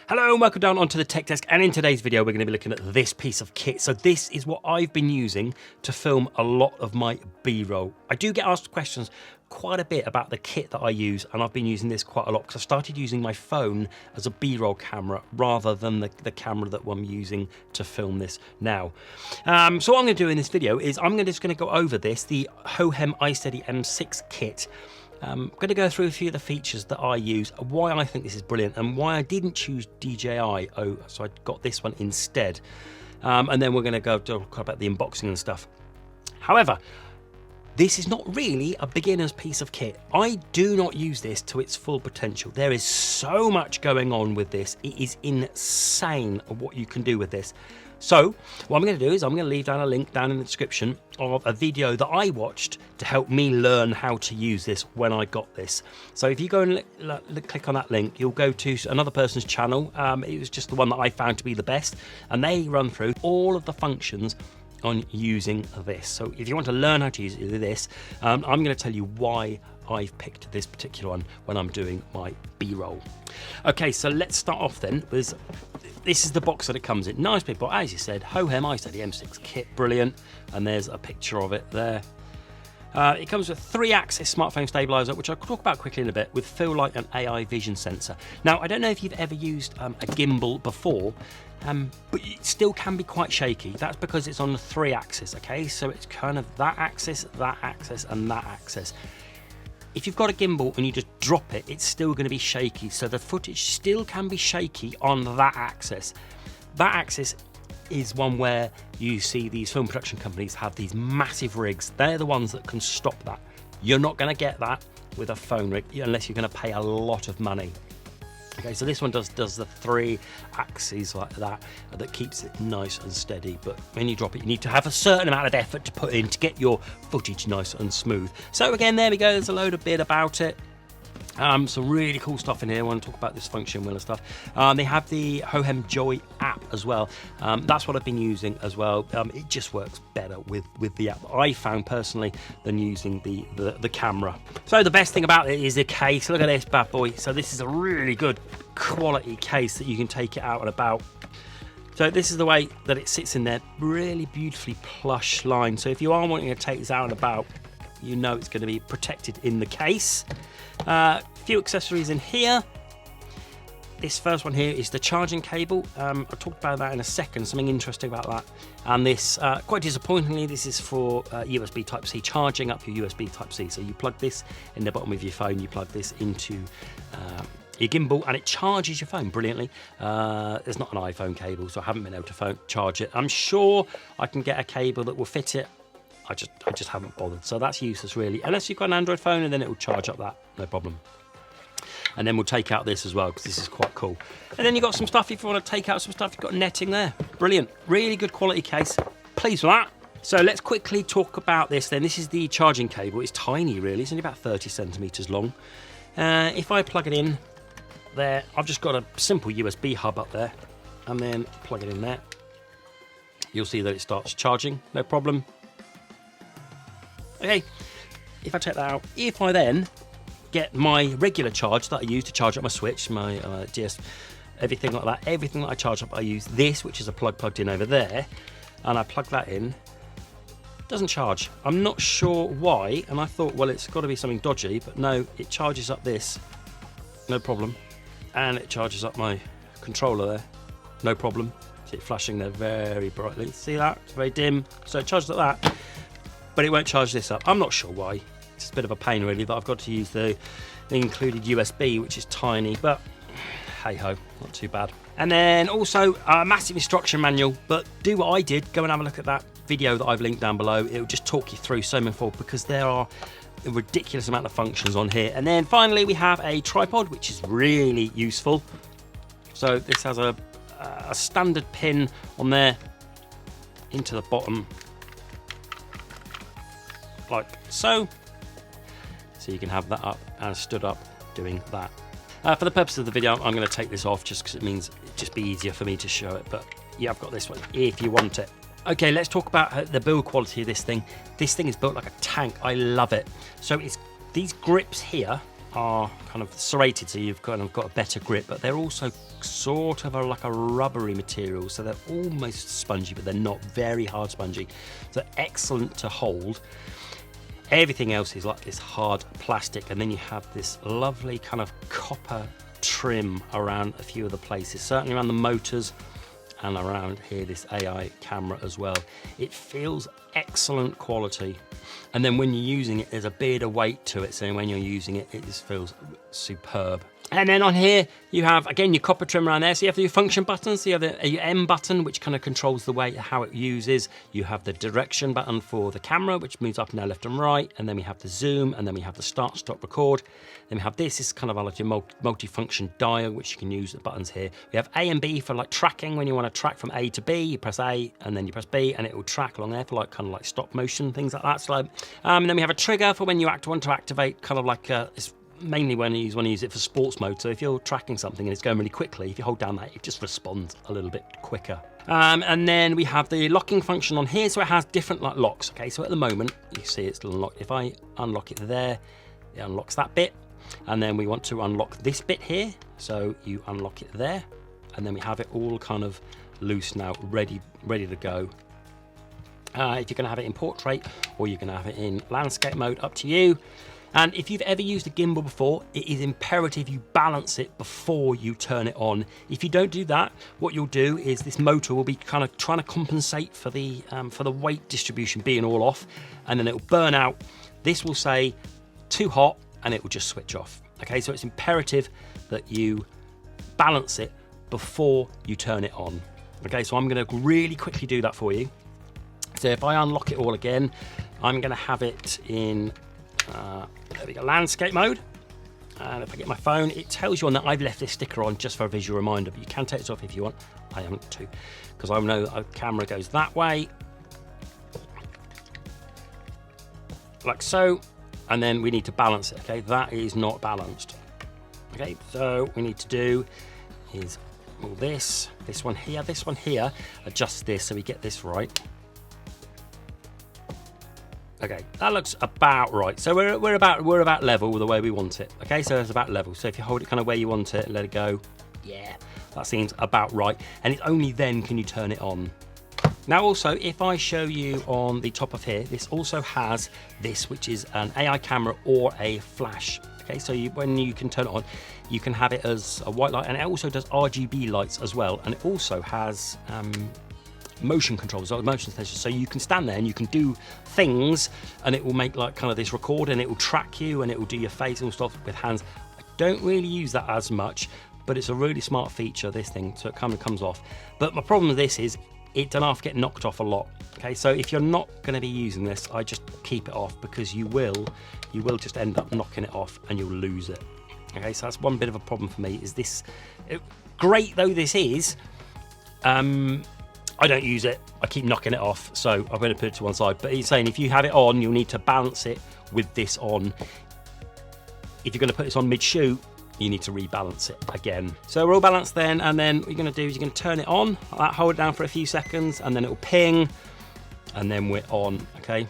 Hello and welcome down onto the Tech Desk, and in today's video we're going to be looking at this piece of kit. So this is what I've been using to film a lot of my B-roll. I do get asked questions quite a bit about the kit that I use, and I've been using this quite a lot because I started using my phone as a B-roll camera rather than the camera that I'm using to film this now. So what I'm going to do in this video is I'm just going to go over this, the Hohem iSteady M6 kit. I'm going to go through a few of the features that I use, why I think this is brilliant, and why I didn't choose DJI, so I got this one instead. And then we're going to go talk about the unboxing and stuff. However, this is not really a beginner's piece of kit. I do not use this to its full potential. There is so much going on with this. It is insane what you can do with this. So what I'm going to do is I'm going to leave down a link down in the description of a video that I watched to help me learn how to use this when I got this. So if you go and click on that link, you'll go to another person's channel. It was just the one that I found to be the best, and they run through all of the functions on using this. So if you want to learn how to use this, I'm going to tell you why I've picked this particular one when I'm doing my B-roll. Okay, so let's start off then with this is the box that it comes in. Nice big box, as you said, Hohem iSteady M6 kit, brilliant. And there's a picture of it there. It comes with 3-axis smartphone stabilizer, which I'll talk about quickly in a bit, with fill light and AI vision sensor. Now, I don't know if you've ever used a gimbal before, but it still can be quite shaky. That's because it's on the 3-axis, okay? So it's kind of that axis, and that axis. If you've got a gimbal and you just drop it, it's still going to be shaky. So the footage still can be shaky on that axis. That axis is one where you see these film production companies have these massive rigs. They're the ones that can stop that. You're not going to get that with a phone rig unless you're going to pay a lot of money. Okay, so this one does the 3 axes like that keeps it nice and steady. But when you drop it, you need to have a certain amount of effort to put in to get your footage nice and smooth. So again, there we go. There's a load of bit about it. Some really cool stuff in here. I want to talk about this function wheel and stuff. They have the Hohem Joy app as well. That's what I've been using as well. It just works better with the app, I found personally, than using the camera. So the best thing about it is the case. Look at this bad boy. So this is a really good quality case that you can take it out and about. So this is the way that it sits in there. Really beautifully plush line. So if you are wanting to take this out and about, you know it's going to be protected in the case. Few accessories in here. This first one here is the charging cable. I'll talk about that in a second, something interesting about that. And this, quite disappointingly, this is for USB Type-C, charging up your USB Type-C. So you plug this in the bottom of your phone, you plug this into your gimbal, and it charges your phone brilliantly. There's not an iPhone cable, so I haven't been able to charge it. I'm sure I can get a cable that will fit it. I just haven't bothered, so that's useless really, unless you've got an Android phone, and then it will charge up that, no problem. And then we'll take out this as well, because this is quite cool. And then you've got some stuff, if you want to take out some stuff, you've got netting there. Brilliant, really good quality case, pleased with that. So let's quickly talk about this then. This is the charging cable. It's tiny really, it's only about 30 centimeters long. If I plug it in there, I've just got a simple USB hub up there, and then plug it in there. You'll see that it starts charging, no problem. Okay, if I take that out, if I then get my regular charge that I use to charge up my switch, my DS, everything like that, everything that I charge up, I use this, which is a plug plugged in over there, and I plug that in. It doesn't charge. I'm not sure why, and I thought, well, it's got to be something dodgy, but no, it charges up this, no problem, and it charges up my controller there, no problem. See it flashing there very brightly. See that? It's very dim, so it charges up that. But it won't charge this up. I'm not sure why. It's just a bit of a pain really that I've got to use the included USB, which is tiny, but hey ho, not too bad. And then also a massive instruction manual, but do what I did, go and have a look at that video that I've linked down below. It'll just talk you through so many more, because there are a ridiculous amount of functions on here. And then finally we have a tripod, which is really useful. So this has a standard pin on there into the bottom, like so you can have that up and stood up doing that. For the purpose of the video, I'm going to take this off just because it means it'd just be easier for me to show it, but yeah, I've got this one if you want it. Okay, let's talk about the build quality of this thing. This thing is built like a tank. I love it. So it's these grips here are kind of serrated, so you've kind of got a better grip, but they're also sort of like a rubbery material, so they're almost spongy, but they're not very hard spongy. So excellent to hold. Everything else is like this hard plastic, and then you have this lovely kind of copper trim around a few of the places, certainly around the motors and around here, this AI camera as well. It feels excellent quality, and then when you're using it, there's a bit of weight to it, so when you're using it, it just feels superb. And then on here, you have, again, your copper trim around there. So you have your function buttons. So you have your M button, which kind of controls the way, how it uses. You have the direction button for the camera, which moves up and down, left and right. And then we have the zoom, and then we have the start, stop, record. Then we have this is kind of like your multi-function dial, which you can use the buttons here. We have A and B for like tracking. When you want to track from A to B, you press A and then you press B, and it will track along there for like kind of like stop motion, things like that. So, and then we have a trigger for when you want to activate kind of like it's mainly when you want to use it for sports mode. So if you're tracking something and it's going really quickly, if you hold down that, it just responds a little bit quicker. And then we have the locking function on here. So it has different like locks. Okay, so at the moment, you see it's unlocked. If I unlock it there, it unlocks that bit. And then we want to unlock this bit here. So you unlock it there. And then we have it all kind of loose now, ready to go. If you're going to have it in portrait or you're going to have it in landscape mode, up to you. And if you've ever used a gimbal before, it is imperative you balance it before you turn it on. If you don't do that, what you'll do is this motor will be kind of trying to compensate for the weight distribution being all off, and then it will burn out. This will say too hot, and it will just switch off. Okay, so it's imperative that you balance it before you turn it on. Okay, so I'm going to really quickly do that for you. So if I unlock it all again, I'm going to have it in there we go, landscape mode. And if I get my phone, it tells you on that I've left this sticker on just for a visual reminder, but you can take this off if you want. I haven't to, because I know a camera goes that way, like so, and then we need to balance it. Okay, that is not balanced. Okay, so we need to do is move this one here, adjust this so we get this right. Okay, that looks about right. So we're about level with the way we want it. Okay, so it's about level. So if you hold it kind of where you want it and let it go, yeah, that seems about right. And it's only then can you turn it on. Now also, if I show you on the top of here, this also has this, which is an AI camera or a flash. Okay, so when you can turn it on, you can have it as a white light, and it also does RGB lights as well. And it also has motion controls, or motion sensors, so you can stand there and you can do things, and it will make like kind of this record, and it will track you, and it will do your face and stuff with hands. I don't really use that as much, but it's a really smart feature, this thing, so it kind of comes off. But my problem with this is it doesn't have to get knocked off a lot. Okay, so if you're not going to be using this, I just keep it off, because you will just end up knocking it off and you'll lose it. Okay, so that's one bit of a problem for me, is this, great though this is, I don't use it, I keep knocking it off, so I'm going to put it to one side. But he's saying if you have it on, you'll need to balance it with this on. If you're going to put this on mid-shoot, you need to rebalance it again. So we're all balanced then, and then what you're going to do is you're going to turn it on, like that, hold it down for a few seconds, and then it will ping, and then we're on, okay?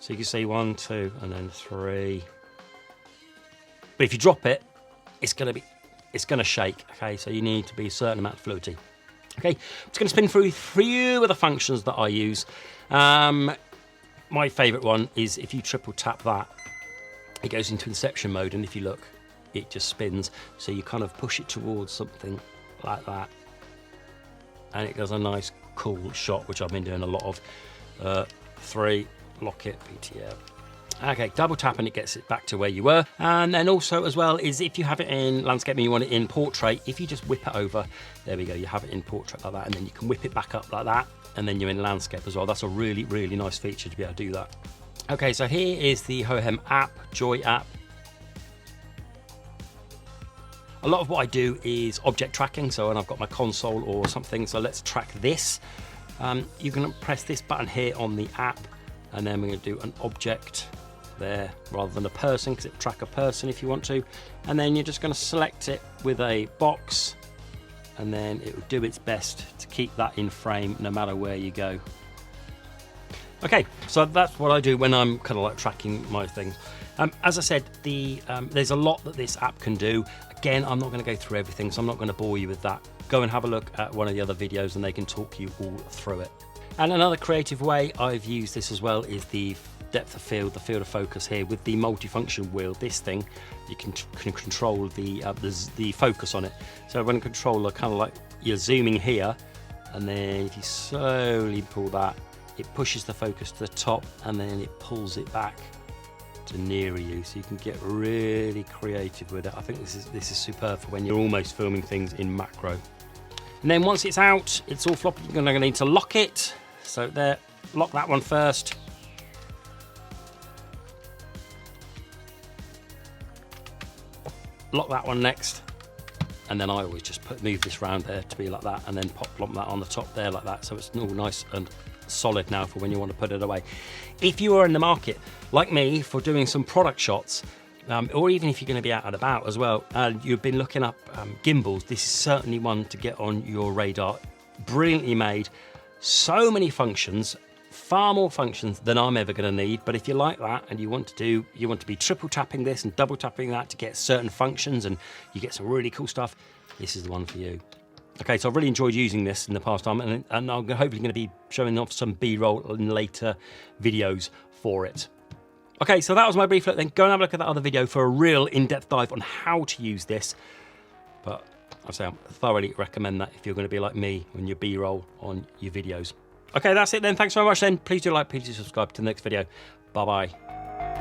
So you can see 1, 2, and then 3. But if you drop it, it's going to shake, okay? So you need to be a certain amount of fluidity. Okay, I'm just going to spin through a few of the functions that I use. My favourite one is if you triple tap that, it goes into inception mode, and if you look, it just spins. So you kind of push it towards something like that, and it does a nice, cool shot, which I've been doing a lot of. 3, lock it, PTL. Okay, double tap and it gets it back to where you were. And then also as well is if you have it in landscape and you want it in portrait, if you just whip it over, there we go, you have it in portrait like that, and then you can whip it back up like that, and then you're in landscape as well. That's a really, really nice feature to be able to do that. Okay, so here is the Hohem app, Joy app. A lot of what I do is object tracking, so when I've got my console or something, so let's track this. You can press this button here on the app, and then we're going to do an object there rather than a person, because it'll track a person if you want to. And then you're just going to select it with a box, and then it will do its best to keep that in frame no matter where you go. Okay, so that's what I do when I'm kind of like tracking my things. As I said, there's a lot that this app can do. Again, I'm not going to go through everything, so I'm not going to bore you with that. Go and have a look at one of the other videos and they can talk you all through it. And another creative way I've used this as well is the depth of field, the field of focus here with the multifunction wheel. This thing, you can control the focus on it. So when a controller, kind of like you're zooming here, and then if you slowly pull that, it pushes the focus to the top and then it pulls it back to nearer you, so you can get really creative with it. I think this is superb for when you're almost filming things in macro. And then once it's out, it's all floppy, you're going to need to lock it. So there, lock that one first. Lock that one next. And then I always just move this round there to be like that, and then plop that on the top there like that, so it's all nice and solid now for when you want to put it away. If you are in the market, like me, for doing some product shots, or even if you're going to be out and about as well, and you've been looking up gimbals, this is certainly one to get on your radar. Brilliantly made, so many functions, far more functions than I'm ever going to need. But if you like that and you want to be triple tapping this and double tapping that to get certain functions, and you get some really cool stuff, this is the one for you. Okay, so I've really enjoyed using this in the past time, and I'm hopefully going to be showing off some B-roll in later videos for it. Okay, so that was my brief look. Then go and have a look at that other video for a real in-depth dive on how to use this. But I say I thoroughly recommend that if you're going to be like me when you B-roll on your videos. Okay, that's it then. Thanks very much then. Please do like, please do subscribe to the next video. Bye-bye.